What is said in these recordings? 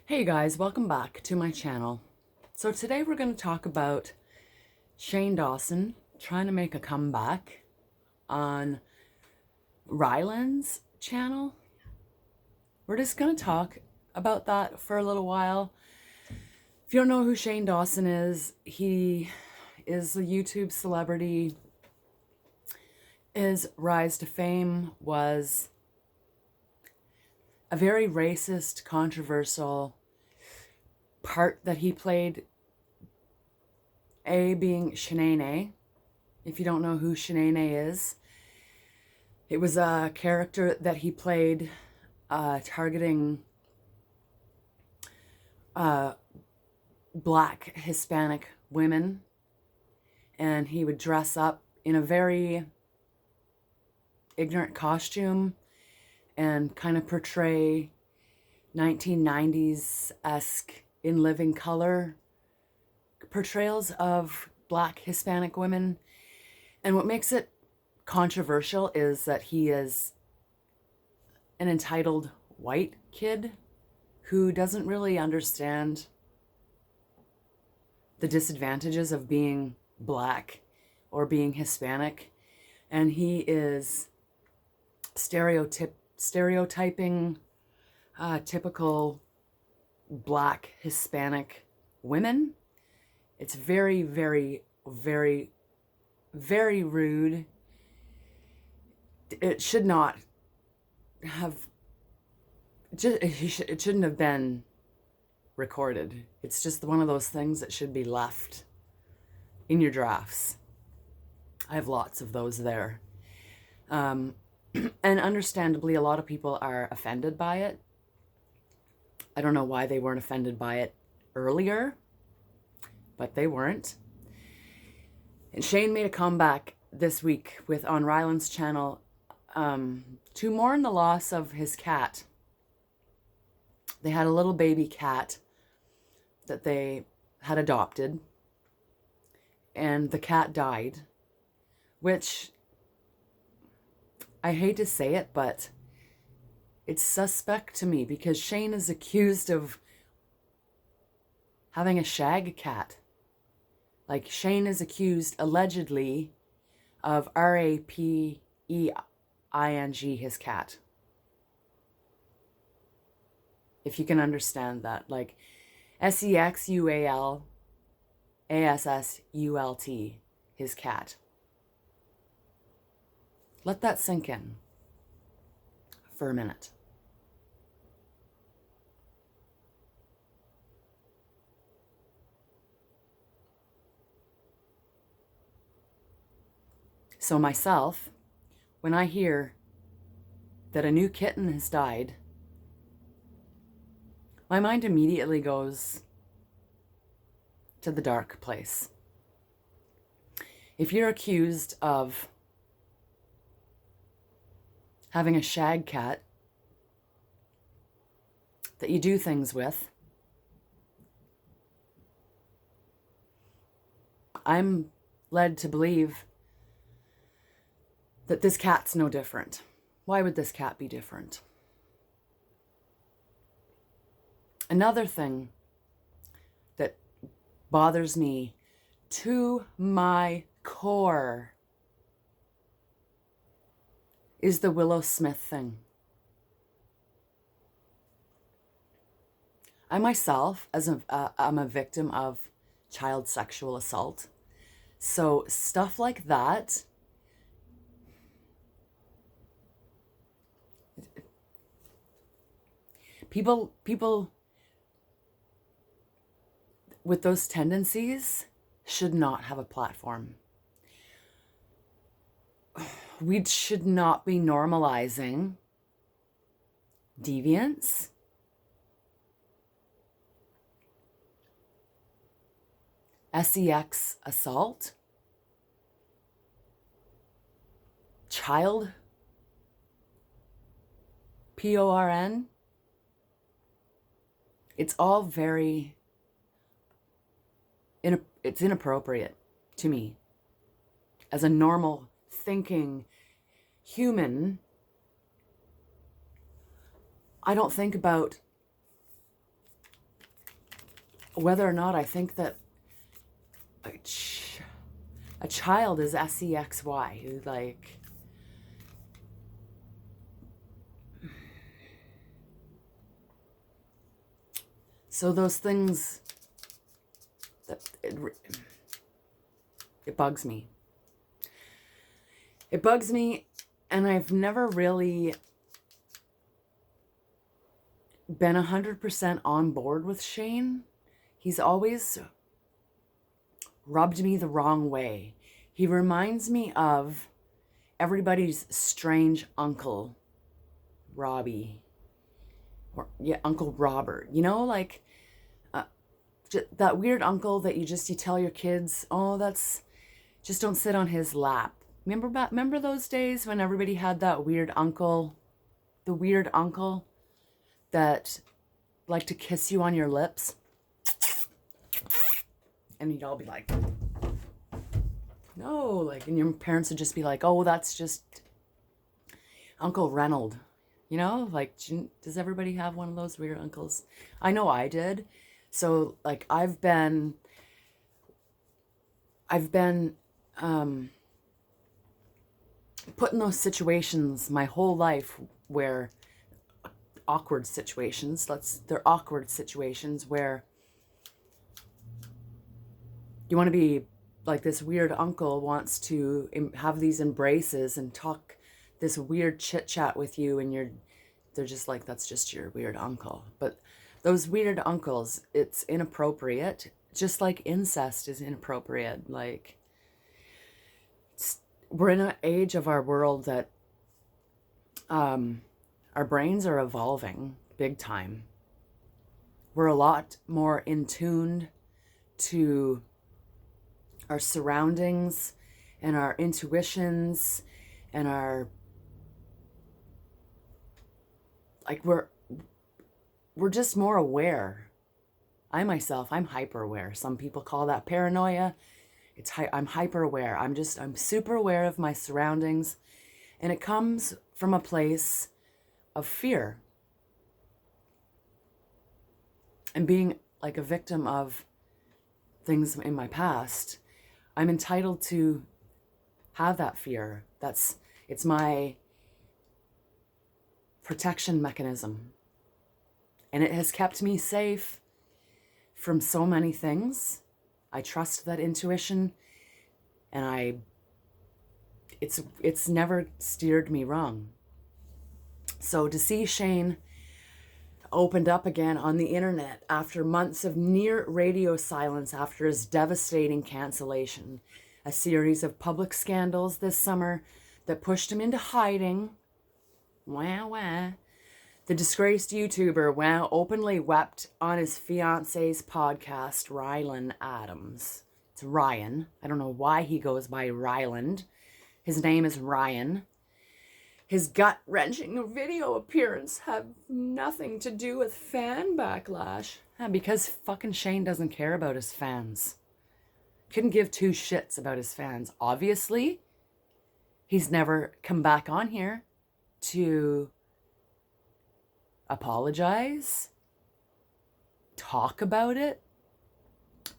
Hey guys, welcome back to my channel. So today we're going to talk about Shane Dawson trying to make a comeback on Rylands' channel. We're just going to talk about that for a little while. If you don't know who Shane Dawson is, he is a YouTube celebrity. His rise to fame was a very racist, controversial part that he played, being Shanae. If you don't know who Shanae is, it was a character that he played targeting Black Hispanic women, and he would dress up in a very ignorant costume and kind of portray 1990s-esque in living color portrayals of Black Hispanic women. And what makes it controversial is that he is an entitled white kid who doesn't really understand the disadvantages of being Black or being Hispanic. And he is stereotyping typical Black Hispanic women. It's very, very, very, very rude. It should not have, it shouldn't have been recorded. It's just one of those things that should be left in your drafts. I have lots of those there. And understandably, a lot of people are offended by it. I don't know why they weren't offended by it earlier, but they weren't. And Shane made a comeback this week on Ryland's channel to mourn the loss of his cat. They had a little baby cat that they had adopted, and the cat died, which, I hate to say it, but it's suspect to me because Shane is accused of having a shag cat. Like, Shane is accused, allegedly, of raping his cat. If you can understand that. Like, sexualassult, his cat. Let that sink in for a minute. So myself, when I hear that a new kitten has died, my mind immediately goes to the dark place. If you're accused of having a shag cat that you do things with, I'm led to believe that this cat's no different. Why would this cat be different? Another thing that bothers me to my core is the Willow Smith thing. I myself, I'm a victim of child sexual assault. So stuff like that, people with those tendencies should not have a platform. We should not be normalizing deviance, sex assault, child porn. It's all very, it's inappropriate to me. As a normal thinking human, I don't think about whether or not I think that a child is SEXY, like, so those things, it bugs me. It bugs me, and I've never really been 100% on board with Shane. He's always rubbed me the wrong way. He reminds me of everybody's strange uncle, Robbie. Or, yeah, Uncle Robert. You know, like, that weird uncle that you tell your kids, oh, just don't sit on his lap. Remember those days when everybody had that weird uncle, the weird uncle that liked to kiss you on your lips? And you'd all be like, no, like, and your parents would just be like, oh, that's just Uncle Reynold. You know, like, does everybody have one of those weird uncles? I know I did. So, like, I've been put in those situations my whole life where awkward situations, they're awkward situations where you want to be like, this weird uncle wants to have these embraces and talk this weird chit chat with you, and they're just like, that's just your weird uncle. But those weird uncles, it's inappropriate, just like incest is inappropriate. Like, we're in an age of our world that our brains are evolving big time. We're a lot more in tune to our surroundings and our intuitions and our, like, we're just more aware. I'm hyper aware. Some people call that paranoia. I'm hyper aware. I'm super aware of my surroundings, and it comes from a place of fear and being like a victim of things in my past. I'm entitled to have that fear. It's my protection mechanism. And it has kept me safe from so many things. I trust that intuition, and it's never steered me wrong. So to see Shane opened up again on the internet after months of near radio silence after his devastating cancellation, a series of public scandals this summer that pushed him into hiding. Wah, wah. The disgraced YouTuber openly wept on his fiance's podcast, Ryland Adams. It's Ryan. I don't know why he goes by Ryland. His name is Ryan. His gut-wrenching video appearance had nothing to do with fan backlash. Because fucking Shane doesn't care about his fans. Couldn't give two shits about his fans. Obviously, he's never come back on here to apologize, talk about it,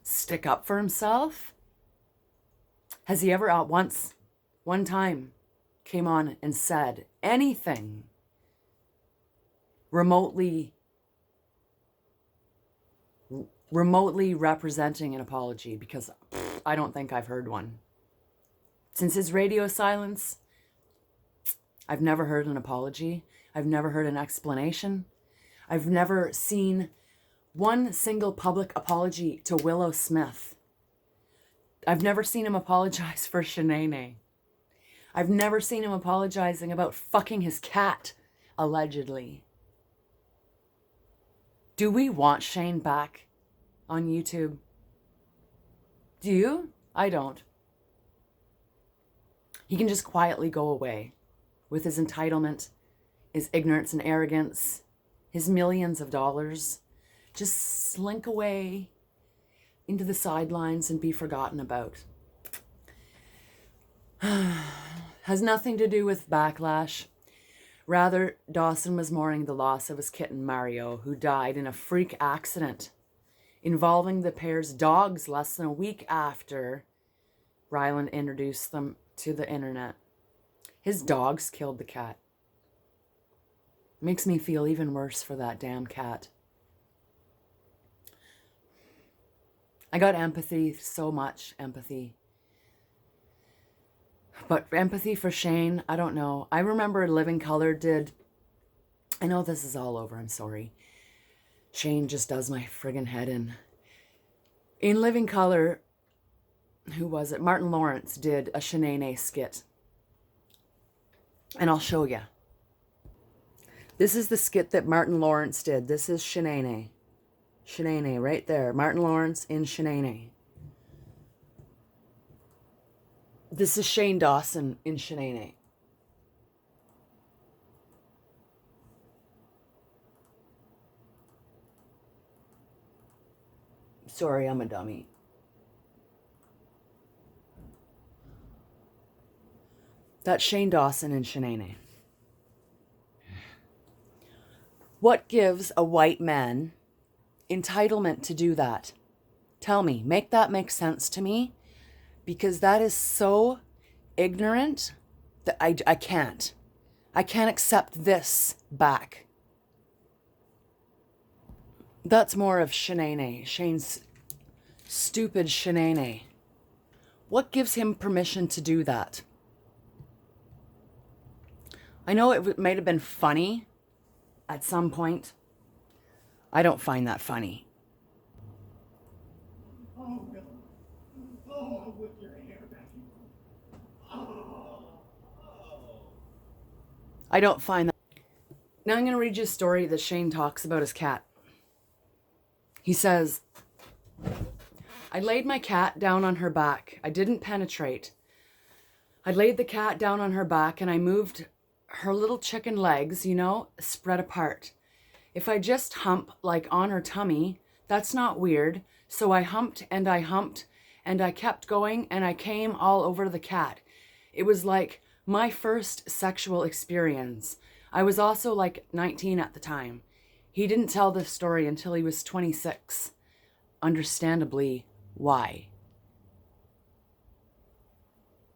stick up for himself. Has he ever one time came on and said anything remotely representing an apology? Because I don't think I've heard one. Since his radio silence, I've never heard an apology. I've never heard an explanation. I've never seen one single public apology to Willow Smith. I've never seen him apologize for Shanae. I've never seen him apologizing about fucking his cat, allegedly. Do we want Shane back on YouTube? Do you? I don't. He can just quietly go away with his entitlement, his ignorance and arrogance, his millions of dollars. Just slink away into the sidelines and be forgotten about. Has nothing to do with backlash. Rather, Dawson was mourning the loss of his kitten Mario, who died in a freak accident involving the pair's dogs less than a week after Ryland introduced them to the internet. His dogs killed the cat. Makes me feel even worse for that damn cat. I got empathy, so much empathy. But empathy for Shane, I don't know. I remember Living Color did, I know this is all over, I'm sorry. Shane just does my friggin' head in. In Living Color, who was it? Martin Lawrence did a Shanae skit. And I'll show you. This is the skit that Martin Lawrence did. This is Shanae. Shanae, right there. Martin Lawrence in Shanae. This is Shane Dawson in Shanae. Sorry, I'm a dummy. That's Shane Dawson in Shanae. What gives a white man entitlement to do that? Tell me, make that make sense to me, because that is so ignorant that I can't accept this back. That's more of Shanae, Shane's stupid Shanae. What gives him permission to do that? I know it might have been funny at some point. I don't find that funny. Oh, no. Oh, with your hair back. Oh. I don't find that. Now I'm going to read you a story that Shane talks about his cat. He says, I laid my cat down on her back. I didn't penetrate. I laid the cat down on her back and I moved her little chicken legs, you know, spread apart. If I just hump like on her tummy, that's not weird. So I humped and I humped and I kept going and I came all over the cat. It was like my first sexual experience. I was also like 19 at the time. He didn't tell this story until he was 26. Understandably, why?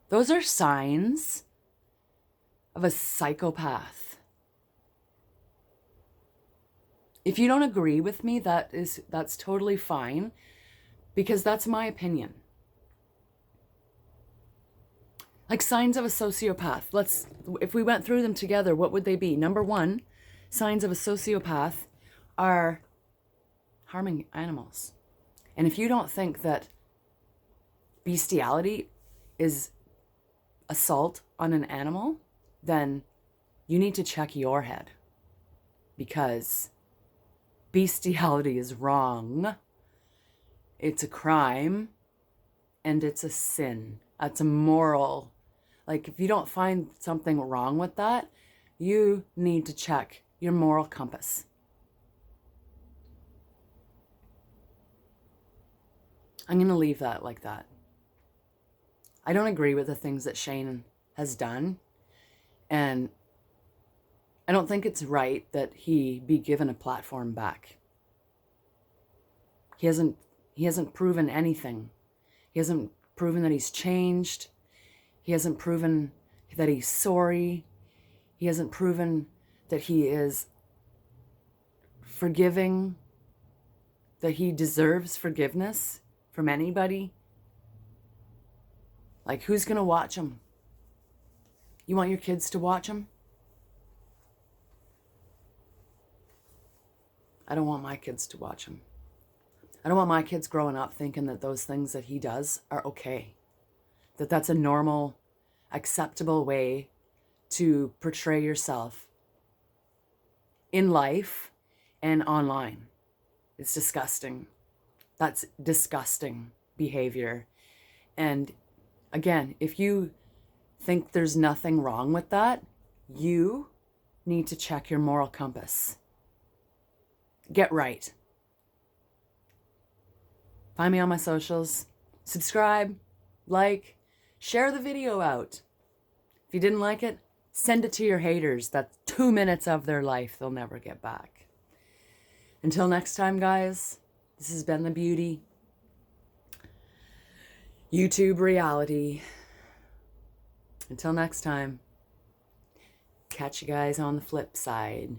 Those are signs of a psychopath. If you don't agree with me, that's totally fine, because that's my opinion. Like signs of a sociopath. If we went through them together, what would they be? Number one, signs of a sociopath are harming animals. And if you don't think that bestiality is assault on an animal, then you need to check your head, because bestiality is wrong. It's a crime and it's a sin. That's a moral. Like, if you don't find something wrong with that, you need to check your moral compass. I'm going to leave that like that. I don't agree with the things that Shane has done. And I don't think it's right that he be given a platform back. He hasn't proven anything. He hasn't proven that he's changed. He hasn't proven that he's sorry. He hasn't proven that he is forgiving, that he deserves forgiveness from anybody. Like, who's going to watch him? You want your kids to watch him? I don't want my kids to watch him. I don't want my kids growing up thinking that those things that he does are okay. That that's a normal, acceptable way to portray yourself in life and online. It's disgusting. That's disgusting behavior. And again, if you think there's nothing wrong with that, you need to check your moral compass. Get right. Find me on my socials. Subscribe, like, share the video out. If you didn't like it, send it to your haters. That's 2 minutes of their life they'll never get back. Until next time, guys, This has been the Beauty YouTube reality. Until next time, catch you guys on the flip side.